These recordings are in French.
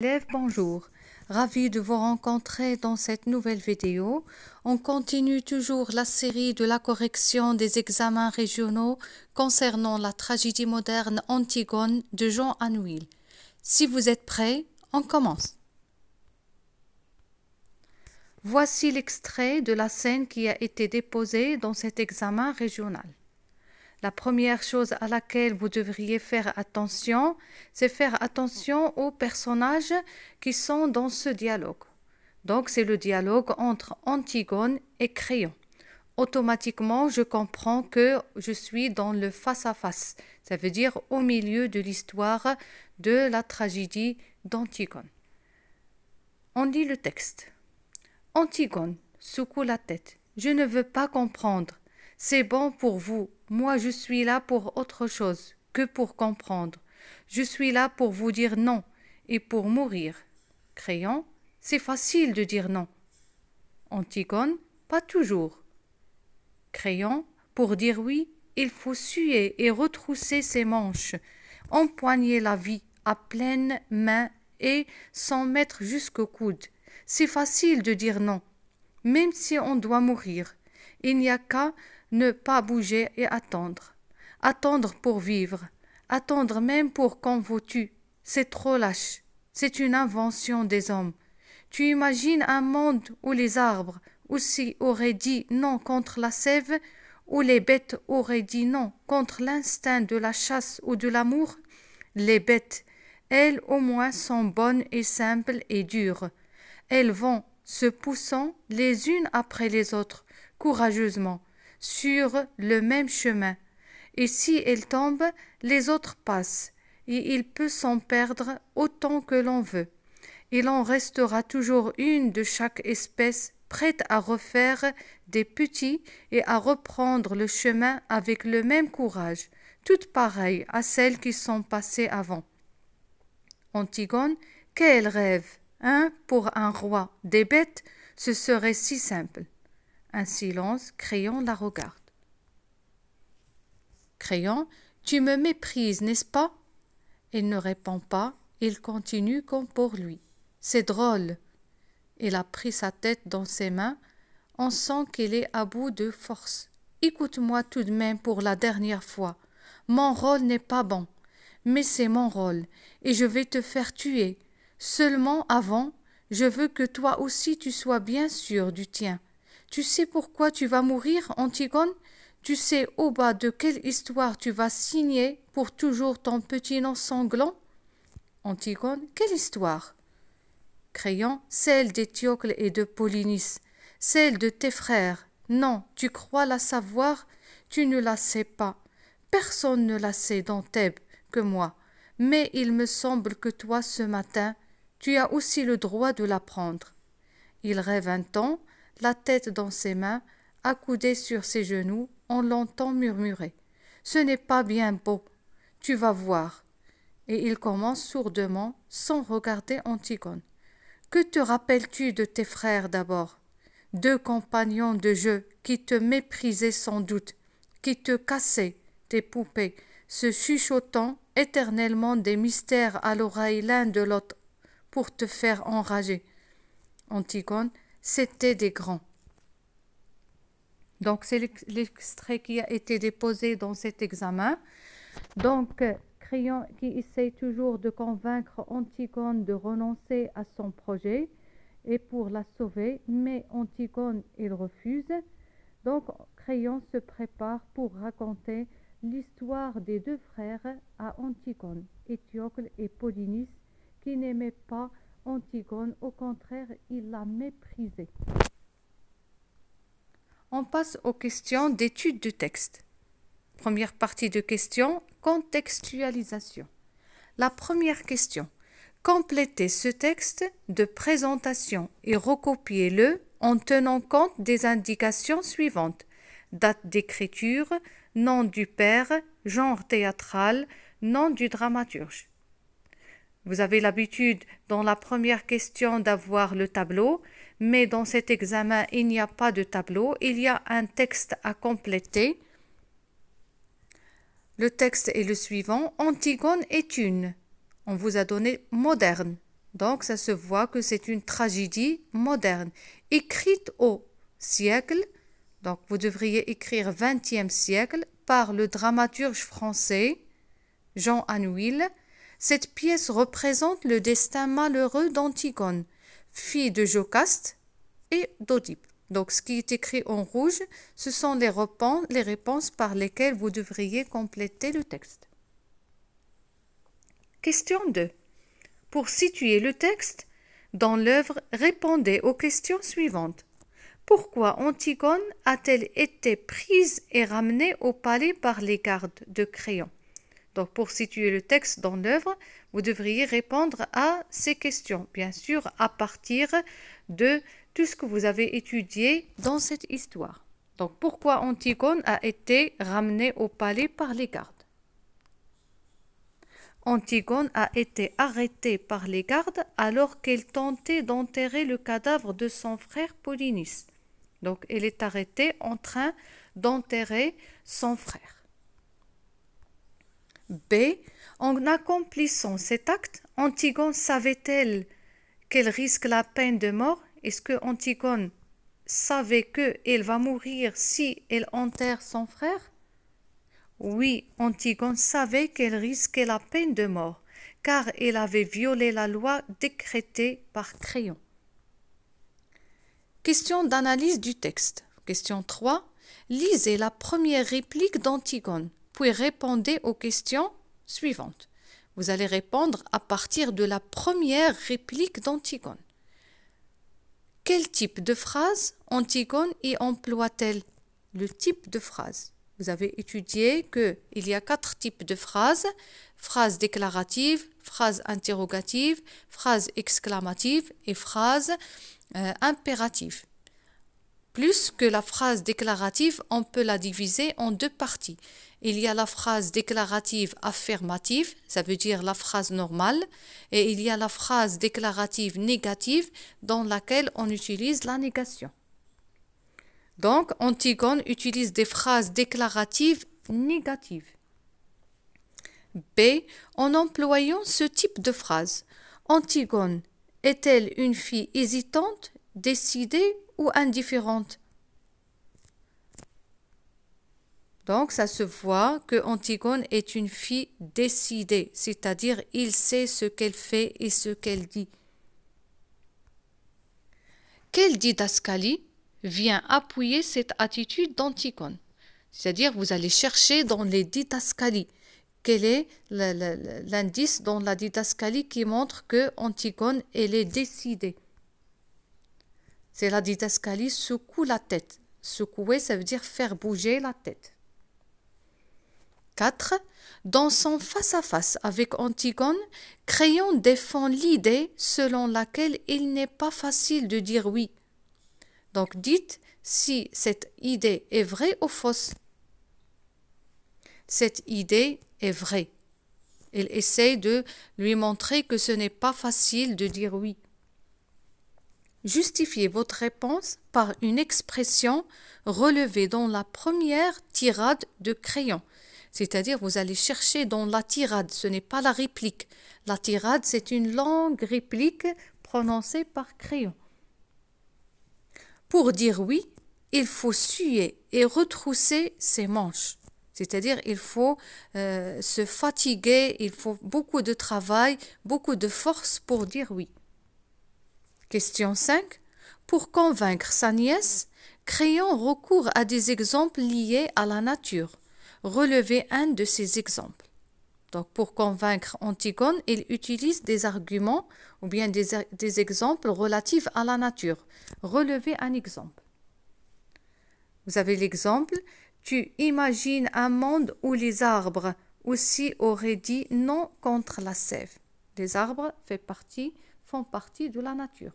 Élèves, bonjour. Ravi de vous rencontrer dans cette nouvelle vidéo. On continue toujours la série de la correction des examens régionaux concernant la tragédie moderne Antigone de Jean Anouilh. Si vous êtes prêts, on commence. Voici l'extrait de la scène qui a été déposée dans cet examen régional. La première chose à laquelle vous devriez faire attention, c'est faire attention aux personnages qui sont dans ce dialogue. Donc, c'est le dialogue entre Antigone et Créon. Automatiquement, je comprends que je suis dans le face-à-face. Ça veut dire au milieu de l'histoire de la tragédie d'Antigone. On lit le texte. Antigone secoue la tête. Je ne veux pas comprendre. C'est bon pour vous. Moi, je suis là pour autre chose que pour comprendre. Je suis là pour vous dire non et pour mourir. Créon, c'est facile de dire non. Antigone, pas toujours. Créon, pour dire oui, il faut suer et retrousser ses manches, empoigner la vie à pleine main et s'en mettre jusqu'au coude. C'est facile de dire non, même si on doit mourir. Il n'y a qu'à ne pas bouger et attendre. Attendre pour vivre. Attendre même pour qu'on vous tue. C'est trop lâche. C'est une invention des hommes. Tu imagines un monde où les arbres aussi auraient dit non contre la sève, où les bêtes auraient dit non contre l'instinct de la chasse ou de l'amour? Les bêtes, elles au moins sont bonnes et simples et dures. Elles vont se poussant les unes après les autres, courageusement, sur le même chemin. Et si elles tombent, les autres passent, et il peut s'en perdre autant que l'on veut. Il en restera toujours une de chaque espèce prête à refaire des petits et à reprendre le chemin avec le même courage, toutes pareilles à celles qui sont passées avant. Antigone, quel rêve, hein, pour un roi, des bêtes, ce serait si simple. Un silence, Créon la regarde. Créon, tu me méprises, n'est-ce pas? Il ne répond pas, il continue comme pour lui. C'est drôle. Il a pris sa tête dans ses mains. On sent qu'il est à bout de force. Écoute-moi tout de même pour la dernière fois. Mon rôle n'est pas bon, mais c'est mon rôle, et je vais te faire tuer. Seulement avant, je veux que toi aussi tu sois bien sûr du tien. Tu sais pourquoi tu vas mourir, Antigone? Tu sais au bas de quelle histoire tu vas signer pour toujours ton petit nom sanglant? Antigone, quelle histoire? Créon, celle d'Étiocle et de Polynice, celle de tes frères. Non, tu crois la savoir, tu ne la sais pas. Personne ne la sait dans Thèbes que moi, mais il me semble que toi, ce matin, tu as aussi le droit de l'apprendre. Il rêve un temps, la tête dans ses mains, accoudé sur ses genoux, on l'entend murmurer. Ce n'est pas bien beau, tu vas voir. Et il commence sourdement, sans regarder Antigone. Que te rappelles-tu de tes frères d'abord? 2 compagnons de jeu qui te méprisaient sans doute, qui te cassaient tes poupées, se chuchotant éternellement des mystères à l'oreille l'un de l'autre pour te faire enrager. Antigone, c'étaient des grands. Donc, c'est l'extrait qui a été déposé dans cet examen. Donc, Créon qui essaie toujours de convaincre Antigone de renoncer à son projet et pour la sauver, mais Antigone, il refuse. Donc, Créon se prépare pour raconter l'histoire des 2 frères à Antigone, Étiocle et Polynice, qui n'aimaient pas Antigone, au contraire, ils la méprisaient. On passe aux questions d'étude de texte. Première partie de questions, contextualisation. La première question. Complétez ce texte de présentation et recopiez-le en tenant compte des indications suivantes. Date d'écriture, nom du père, genre théâtral, nom du dramaturge. Vous avez l'habitude dans la première question d'avoir le tableau, mais dans cet examen, il n'y a pas de tableau, il y a un texte à compléter. Le texte est le suivant. Antigone est une. On vous a donné moderne. Donc, ça se voit que c'est une tragédie moderne, écrite au siècle, donc vous devriez écrire 20e siècle, par le dramaturge français Jean Anouilh. Cette pièce représente le destin malheureux d'Antigone, fille de Jocaste et d'Oedipe. Donc, ce qui est écrit en rouge, ce sont les réponses par lesquelles vous devriez compléter le texte. Question 2. Pour situer le texte dans l'œuvre, répondez aux questions suivantes. Pourquoi Antigone a-t-elle été prise et ramenée au palais par les gardes de Créon? Donc, pour situer le texte dans l'œuvre, vous devriez répondre à ces questions, bien sûr, à partir de tout ce que vous avez étudié dans cette histoire. Donc, pourquoi Antigone a été ramenée au palais par les gardes? Antigone a été arrêtée par les gardes alors qu'elle tentait d'enterrer le cadavre de son frère Polynice. Donc, elle est arrêtée en train d'enterrer son frère. B. En accomplissant cet acte, Antigone savait-elle qu'elle risque la peine de mort? Est-ce que Antigone savait qu'elle va mourir si elle enterre son frère? Oui, Antigone savait qu'elle risquait la peine de mort, car elle avait violé la loi décrétée par Créon. Question d'analyse du texte. Question 3. Lisez la première réplique d'Antigone, puis répondez aux questions suivantes. Vous allez répondre à partir de la première réplique d'Antigone. Quel type de phrase Antigone y emploie-t-elle? Le type de phrase. Vous avez étudié qu'il y a 4 types de phrases. Phrase déclarative, phrase interrogative, phrase exclamative et phrase impérative. Plus que la phrase déclarative, on peut la diviser en 2 parties. Il y a la phrase déclarative affirmative, ça veut dire la phrase normale, et il y a la phrase déclarative négative dans laquelle on utilise la négation. Donc, Antigone utilise des phrases déclaratives négatives. B. En employant ce type de phrase, Antigone est-elle une fille hésitante, décidée ou indifférente? Donc, ça se voit que Antigone est une fille décidée, c'est-à-dire il sait ce qu'elle fait et ce qu'elle dit. Quelle didascalie vient appuyer cette attitude d'Antigone? C'est-à-dire, vous allez chercher dans les didascalies. Quel est l'indice dans la didascalie qui montre que Antigone, elle est décidée? C'est la didascalie secoue la tête. Secouer, ça veut dire faire bouger la tête. 4. Dans son face-à-face avec Antigone, Créon défend l'idée selon laquelle il n'est pas facile de dire oui. Donc dites si cette idée est vraie ou fausse. Cette idée est vraie. Il essaie de lui montrer que ce n'est pas facile de dire oui. Justifiez votre réponse par une expression relevée dans la première tirade de Créon. C'est-à-dire, vous allez chercher dans la tirade, ce n'est pas la réplique. La tirade, c'est une longue réplique prononcée par Créon. Pour dire oui, il faut suer et retrousser ses manches. C'est-à-dire, il faut se fatiguer, il faut beaucoup de travail, beaucoup de force pour dire oui. Question 5. Pour convaincre sa nièce, Créon recourt à des exemples liés à la nature. Relevez un de ces exemples. Donc, pour convaincre Antigone, il utilise des arguments ou bien des exemples relatifs à la nature. Relevez un exemple. Vous avez l'exemple. Tu imagines un monde où les arbres aussi auraient dit non contre la sève. Les arbres font partie de la nature.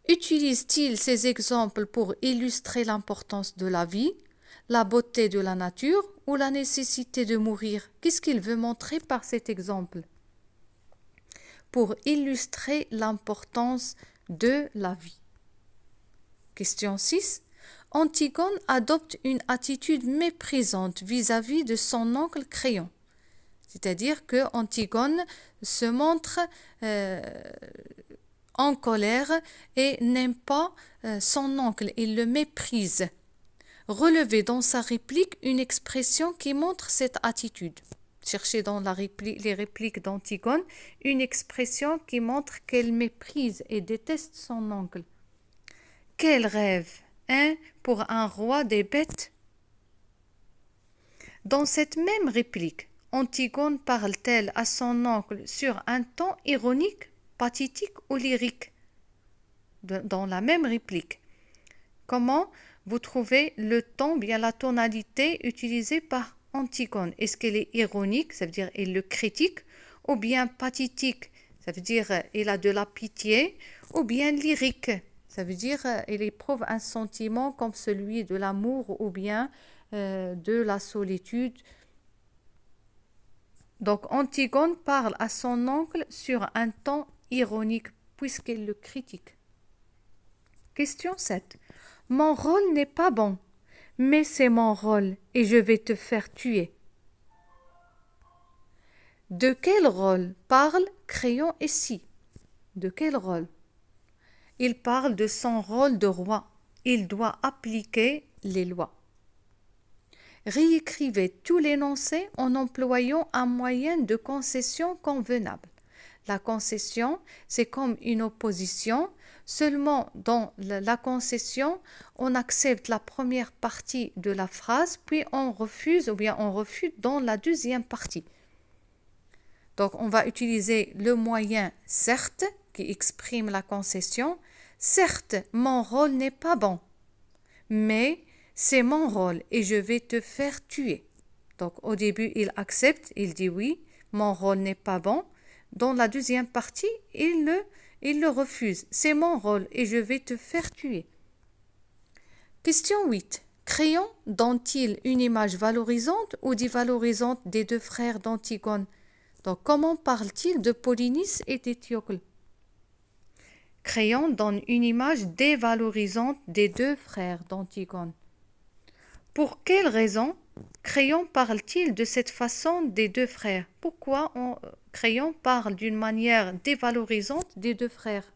Utilise-t-il ces exemples pour illustrer l'importance de la vie, la beauté de la nature ou la nécessité de mourir? Qu'est-ce qu'il veut montrer par cet exemple? Pour illustrer l'importance de la vie. Question 6. Antigone adopte une attitude méprisante vis-à-vis de son oncle Créon. C'est-à-dire que Antigone se montre en colère et n'aime pas son oncle, il le méprise. Relevez dans sa réplique une expression qui montre cette attitude. Cherchez dans les répliques d'Antigone une expression qui montre qu'elle méprise et déteste son oncle. Quel rêve, hein, pour un roi des bêtes! Dans cette même réplique, Antigone parle-t-elle à son oncle sur un ton ironique, pathétique ou lyrique? Dans la même réplique. Comment vous trouvez le ton, bien la tonalité utilisée par Antigone? Est-ce qu'elle est ironique, ça veut dire elle le critique, ou bien pathétique, ça veut dire elle a de la pitié, ou bien lyrique, ça veut dire elle éprouve un sentiment comme celui de l'amour ou bien de la solitude. Donc Antigone parle à son oncle sur un ton ironique puisqu'elle le critique. Question 7. Mon rôle n'est pas bon, mais c'est mon rôle et je vais te faire tuer. De quel rôle parle Créon ici? De quel rôle? Il parle de son rôle de roi. Il doit appliquer les lois. Réécrivez tout l'énoncé en employant un moyen de concession convenable. La concession, c'est comme une opposition. Seulement dans la concession, on accepte la première partie de la phrase, puis on refuse ou bien on refute dans la deuxième partie. Donc on va utiliser le moyen certes qui exprime la concession. Certes, mon rôle n'est pas bon, mais c'est mon rôle et je vais te faire tuer. Donc au début, il accepte, il dit oui, mon rôle n'est pas bon. Dans la deuxième partie, il le refuse. C'est mon rôle et je vais te faire tuer. Question 8. Créon donne-t-il une image valorisante ou dévalorisante des deux frères d'Antigone? Donc comment parle-t-il de Polynice et d'Étiocle? Créon donne une image dévalorisante des deux frères d'Antigone. Pour quelle raison Créon parle-t-il de cette façon des deux frères? Pourquoi Créon parle d'une manière dévalorisante des deux frères?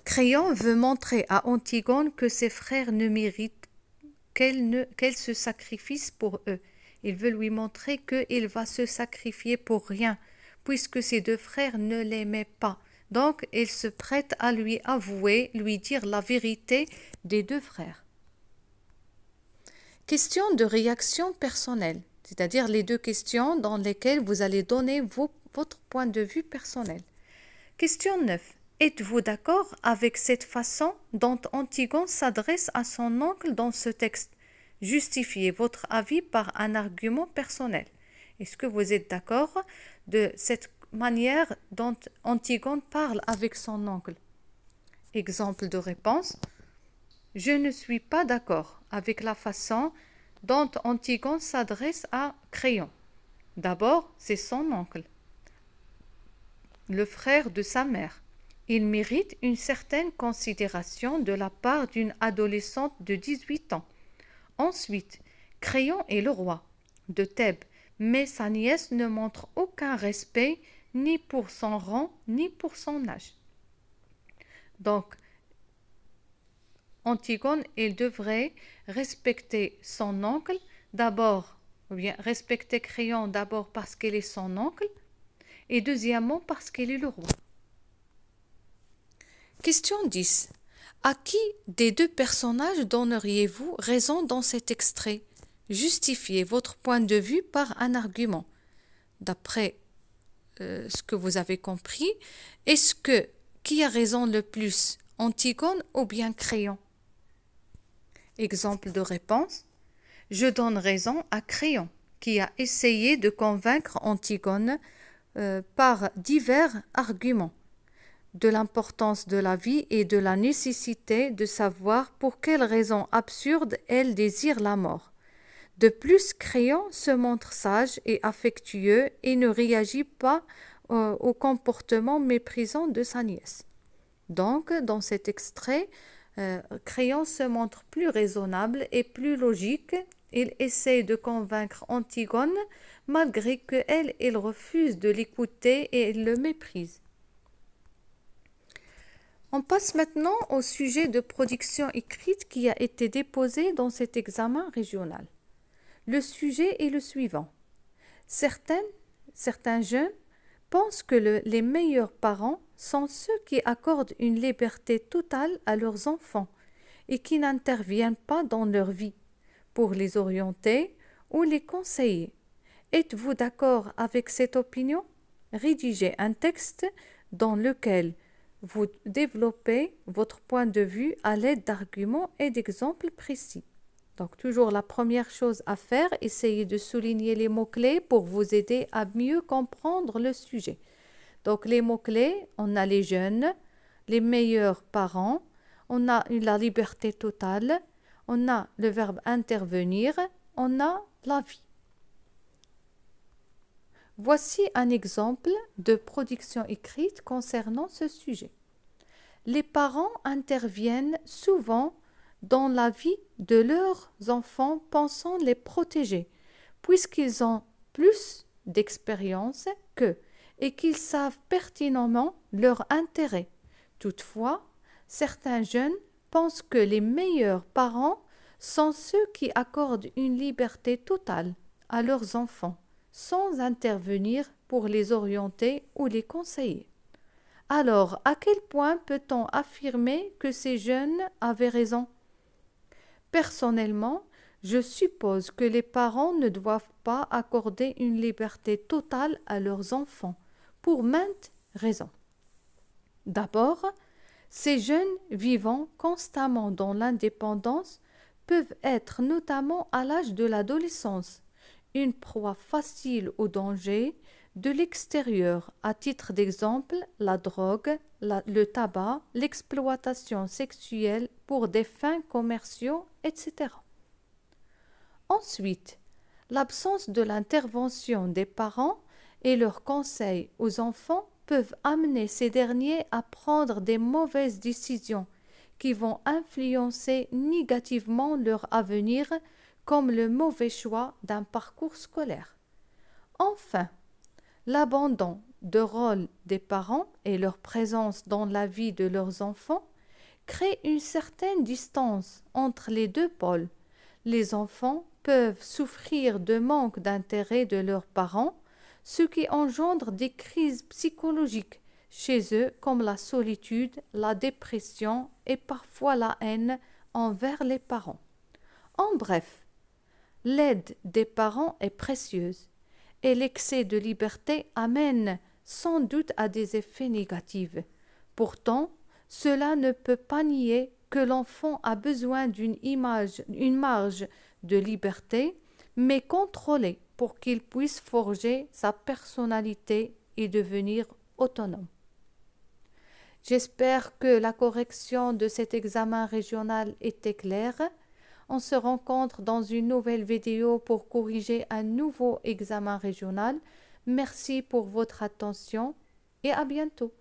Créon veut montrer à Antigone que ses frères ne méritent qu'elle se sacrifie pour eux. Il veut lui montrer qu'il va se sacrifier pour rien, puisque ses deux frères ne l'aimaient pas. Donc, il se prête à lui avouer, lui dire la vérité des deux frères. Question de réaction personnelle, c'est-à-dire les deux questions dans lesquelles vous allez donner votre point de vue personnel. Question 9. Êtes-vous d'accord avec cette façon dont Antigone s'adresse à son oncle dans ce texte? Justifiez votre avis par un argument personnel. Est-ce que vous êtes d'accord de cette manière dont Antigone parle avec son oncle? Exemple de réponse. Je ne suis pas d'accord avec la façon dont Antigone s'adresse à Créon. D'abord, c'est son oncle, le frère de sa mère. Il mérite une certaine considération de la part d'une adolescente de 18 ans. Ensuite, Créon est le roi de Thèbes, mais sa nièce ne montre aucun respect ni pour son rang ni pour son âge. Donc, Antigone, elle devrait respecter son oncle d'abord, ou bien respecter Créon d'abord parce qu'elle est son oncle, et deuxièmement parce qu'elle est le roi. Question 10. À qui des deux personnages donneriez-vous raison dans cet extrait? Justifiez votre point de vue par un argument. D'après ce que vous avez compris, qui a raison le plus, Antigone ou bien Créon? Exemple de réponse. Je donne raison à Créon, qui a essayé de convaincre Antigone par divers arguments de l'importance de la vie et de la nécessité de savoir pour quelles raisons absurdes elle désire la mort. De plus, Créon se montre sage et affectueux et ne réagit pas au comportement méprisant de sa nièce. Donc, dans cet extrait, Créon se montre plus raisonnable et plus logique Il essaie de convaincre Antigone, malgré qu'elle, il refuse de l'écouter et elle le méprise. On passe maintenant au sujet de production écrite qui a été déposé dans cet examen régional. Le sujet est le suivant. Certains jeunes pensent que les meilleurs parents sont ceux qui accordent une liberté totale à leurs enfants et qui n'interviennent pas dans leur vie pour les orienter ou les conseiller. Êtes-vous d'accord avec cette opinion? Rédigez un texte dans lequel vous développez votre point de vue à l'aide d'arguments et d'exemples précis. Donc, toujours la première chose à faire, essayez de souligner les mots-clés pour vous aider à mieux comprendre le sujet. Donc, les mots-clés, on a les jeunes, les meilleurs parents, on a la liberté totale, on a le verbe intervenir, on a la vie. Voici un exemple de production écrite concernant ce sujet. Les parents interviennent souvent dans la vie de leurs enfants pensant les protéger, puisqu'ils ont plus d'expérience qu'eux et qu'ils savent pertinemment leur intérêt. Toutefois, certains jeunes pensent que les meilleurs parents sont ceux qui accordent une liberté totale à leurs enfants, sans intervenir pour les orienter ou les conseiller. Alors, à quel point peut-on affirmer que ces jeunes avaient raison? Personnellement, je suppose que les parents ne doivent pas accorder une liberté totale à leurs enfants, pour maintes raisons. D'abord, ces jeunes vivant constamment dans l'indépendance peuvent être, notamment à l'âge de l'adolescence, une proie facile au danger de l'extérieur, à titre d'exemple, la drogue, le tabac, l'exploitation sexuelle pour des fins commerciaux, etc. Ensuite, l'absence de l'intervention des parents et leurs conseils aux enfants peuvent amener ces derniers à prendre des mauvaises décisions qui vont influencer négativement leur avenir, comme le mauvais choix d'un parcours scolaire. Enfin, l'abandon de rôle des parents et leur présence dans la vie de leurs enfants crée une certaine distance entre les deux pôles. Les enfants peuvent souffrir de manque d'intérêt de leurs parents, ce qui engendre des crises psychologiques chez eux comme la solitude, la dépression et parfois la haine envers les parents. En bref, l'aide des parents est précieuse et l'excès de liberté amène sans doute à des effets négatifs. Pourtant, cela ne peut pas nier que l'enfant a besoin une marge de liberté, mais contrôlée pour qu'il puisse forger sa personnalité et devenir autonome. J'espère que la correction de cet examen régional était claire. On se rencontre dans une nouvelle vidéo pour corriger un nouveau examen régional. Merci pour votre attention et à bientôt.